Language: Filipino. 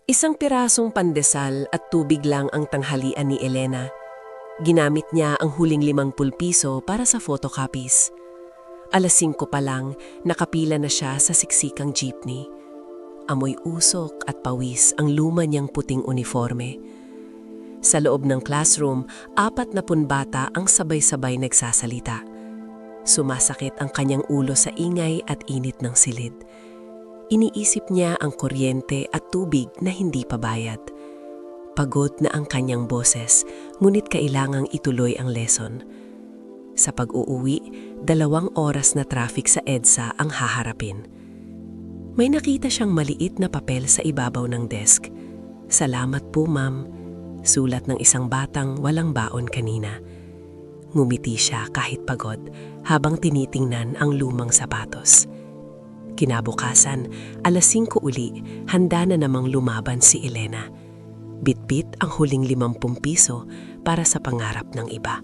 Isang pirasong pandesal at tubig lang ang tanghalian ni Elena. Ginamit niya ang huling 50 piso para sa photocopies. Alas 5 pa lang, nakapila na siya sa siksikang jeepney. Amoy usok at pawis ang luma niyang puting uniforme. Sa loob ng classroom, 40 bata ang sabay-sabay nagsasalita. Sumasakit ang kanyang ulo sa ingay at init ng silid. Iniisip niya ang kuryente at tubig na hindi pa bayad. Pagod na ang kanyang boses, ngunit kailangang ituloy ang lesson. Sa pag-uuwi, 2 oras na traffic sa EDSA ang haharapin. May nakita siyang maliit na papel sa ibabaw ng desk. "Salamat po, ma'am." Sulat ng isang batang walang baon kanina. Ngumiti siya kahit pagod habang tinitingnan ang lumang sapatos. Kinabukasan, alas 5 uli, handa na namang lumaban si Elena. Bitbit ang huling 50 piso para sa pangarap ng iba.